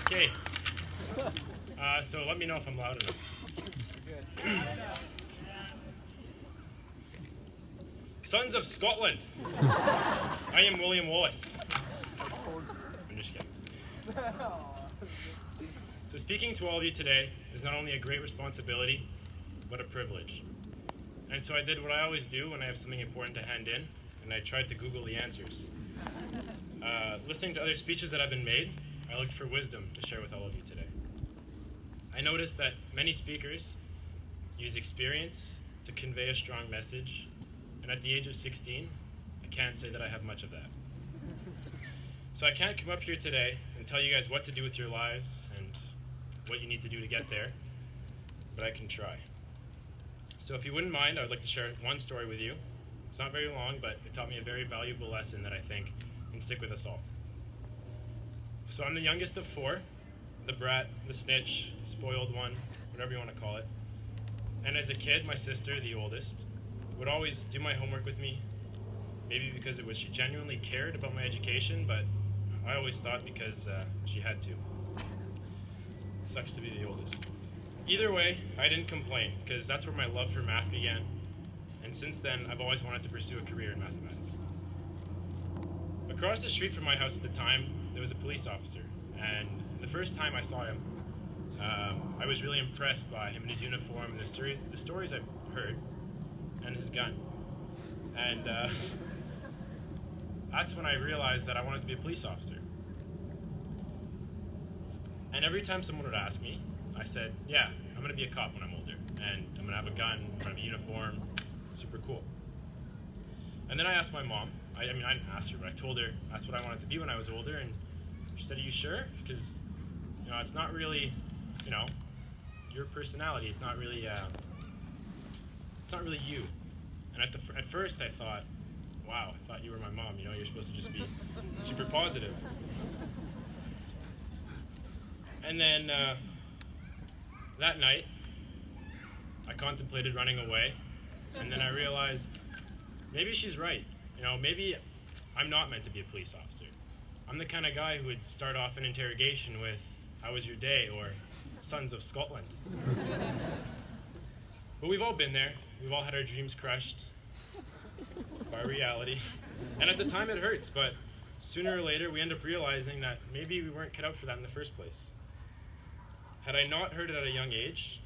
Okay. So let me know if I'm loud enough. Sons of Scotland. I am William Wallace. I'm just kidding. So speaking to all of you today is not only a great responsibility, but a privilege. And so I did what I always do when I have something important to hand in, and I tried to Google the answers. Listening to other speeches that have been made, I looked for wisdom to share with all of you today. I noticed that many speakers use experience to convey a strong message, and at the age of 16, I can't say that I have much of that. So I can't come up here today and tell you guys what to do with your lives and what you need to do to get there, but I can try. So if you wouldn't mind, I would like to share one story with you. It's not very long, but it taught me a very valuable lesson that I think can stick with us all. So I'm the youngest of four, the brat, the snitch, spoiled one, whatever you want to call it. And as a kid, my sister, the oldest, would always do my homework with me, maybe because she genuinely cared about my education, but I always thought because she had to. Sucks to be the oldest. Either way, I didn't complain, because that's where my love for math began. And since then, I've always wanted to pursue a career in mathematics. Across the street from my house at the time, there was a police officer. And the first time I saw him, I was really impressed by him in his uniform and the stories I've heard, and his gun. And that's when I realized that I wanted to be a police officer. And every time someone would ask me, I said, yeah, I'm going to be a cop when I'm older, and I'm going to have a gun, I'm going to have a uniform, super cool. And then I asked my mom, I didn't ask her, but I told her that's what I wanted to be when I was older, and she said, are you sure? Because, it's not really, your personality, it's not really you. And at first I thought, wow, I thought you were my mom, you're supposed to just be super positive. And then that night, I contemplated running away, and then I realized maybe she's right. Maybe I'm not meant to be a police officer. I'm the kind of guy who would start off an interrogation with, how was your day, or Sons of Scotland. But we've all been there. We've all had our dreams crushed by reality. And at the time it hurts, but sooner or later we end up realizing that maybe we weren't cut out for that in the first place. Had I not heard it at a young age,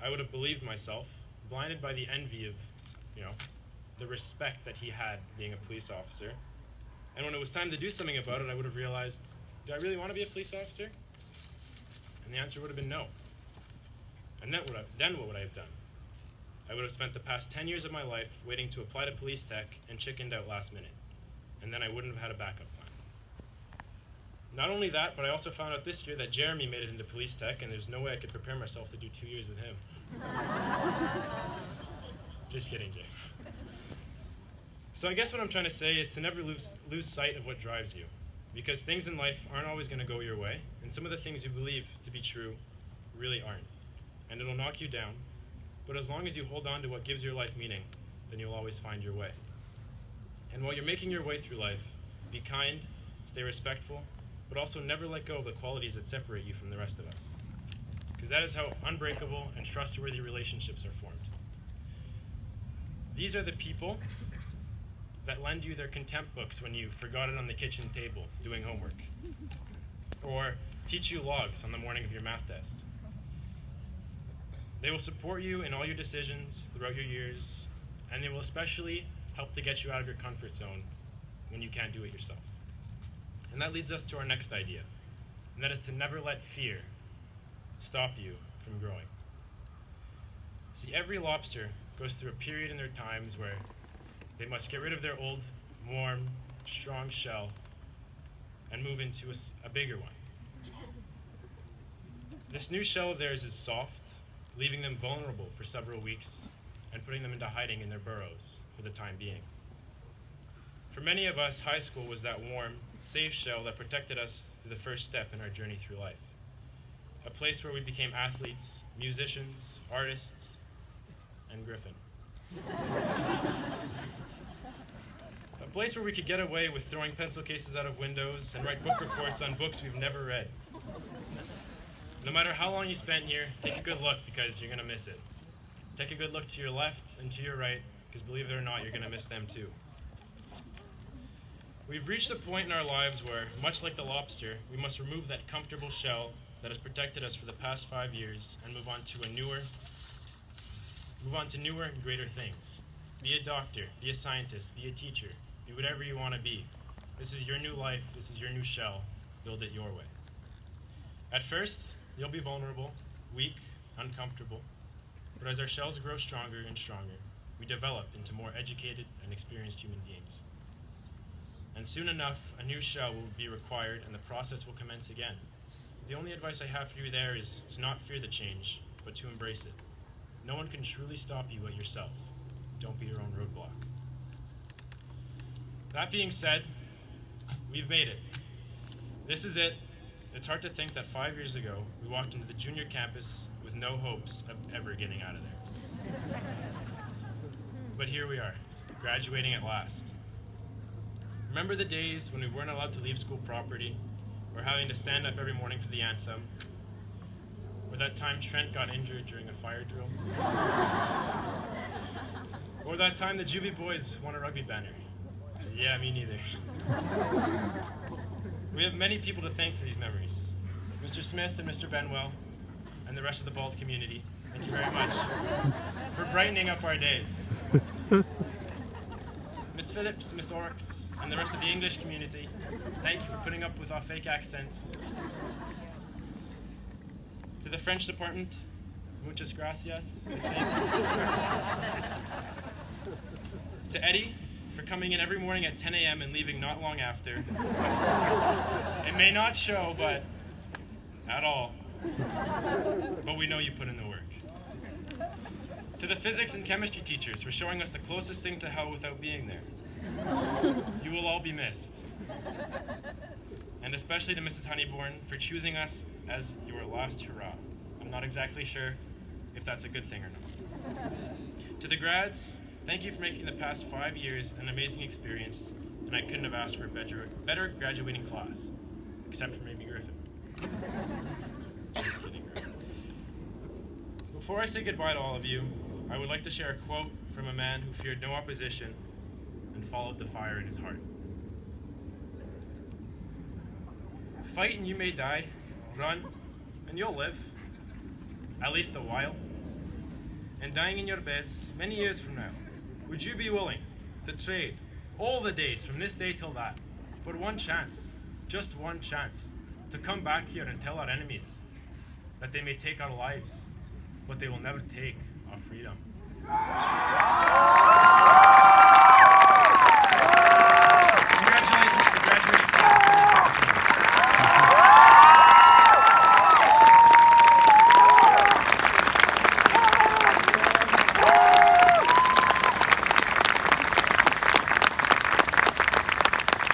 I would have believed myself, blinded by the envy of, the respect that he had being a police officer. And when it was time to do something about it, I would have realized, do I really want to be a police officer? And the answer would have been no. And then what would I have done? I would have spent the past 10 years of my life waiting to apply to police tech and chickened out last minute. And then I wouldn't have had a backup plan. Not only that, but I also found out this year that Jeremy made it into police tech, and there's no way I could prepare myself to do 2 years with him. Just kidding, Jay. So I guess what I'm trying to say is to never lose sight of what drives you, because things in life aren't always going to go your way, and some of the things you believe to be true really aren't. And it'll knock you down, but as long as you hold on to what gives your life meaning, then you'll always find your way. And while you're making your way through life, be kind, stay respectful, but also never let go of the qualities that separate you from the rest of us. Because that is how unbreakable and trustworthy relationships are formed. These are the people that lend you their contempt books when you forgot it on the kitchen table doing homework, or teach you logs on the morning of your math test. They will support you in all your decisions throughout your years, and they will especially help to get you out of your comfort zone when you can't do it yourself. And that leads us to our next idea, and that is to never let fear stop you from growing. See, every lobster goes through a period in their times where they must get rid of their old, warm, strong shell and move into a bigger one. This new shell of theirs is soft, leaving them vulnerable for several weeks and putting them into hiding in their burrows for the time being. For many of us, high school was that warm, safe shell that protected us through the first step in our journey through life. A place where we became athletes, musicians, artists, and Griffin. A place where we could get away with throwing pencil cases out of windows and write book reports on books we've never read. No matter how long you spent here, take a good look because you're going to miss it. Take a good look to your left and to your right because believe it or not, you're going to miss them too. We've reached a point in our lives where, much like the lobster, we must remove that comfortable shell that has protected us for the past 5 years and move on to newer and greater things. Be a doctor, be a scientist, be a teacher, be whatever you want to be. This is your new life, this is your new shell. Build it your way. At first, you'll be vulnerable, weak, uncomfortable, but as our shells grow stronger and stronger, we develop into more educated and experienced human beings. And soon enough, a new shell will be required and the process will commence again. The only advice I have for you there is to not fear the change, but to embrace it. No one can truly stop you but yourself. Don't be your own roadblock. That being said, we've made it. This is it. It's hard to think that 5 years ago, we walked into the junior campus with no hopes of ever getting out of there. But here we are, graduating at last. Remember the days when we weren't allowed to leave school property, or having to stand up every morning for the anthem, or that time Trent got injured during a fire drill, or that time the Juvie boys won a rugby banner. Yeah, me neither. We have many people to thank for these memories. Mr. Smith and Mr. Benwell, and the rest of the Bald community, thank you very much for brightening up our days. Miss Phillips, Miss Orks, and the rest of the English community, thank you for putting up with our fake accents. To the French department, muchas gracias, I think. To Eddie, for coming in every morning at 10 a.m. and leaving not long after. It may not show, but at all. But we know you put in the work. To the physics and chemistry teachers for showing us the closest thing to hell without being there. You will all be missed. And especially to Mrs. Honeyborn for choosing us as your last hurrah. I'm not exactly sure if that's a good thing or not. To the grads, thank you for making the past 5 years an amazing experience, and I couldn't have asked for a better graduating class, except for maybe Griffin. Just kidding, Griffin. Before I say goodbye to all of you, I would like to share a quote from a man who feared no opposition and followed the fire in his heart. Fight and you may die, run and you'll live, at least a while. And dying in your beds many years from now, would you be willing to trade all the days from this day till that for one chance, just one chance, to come back here and tell our enemies that they may take our lives, but they will never take our freedom?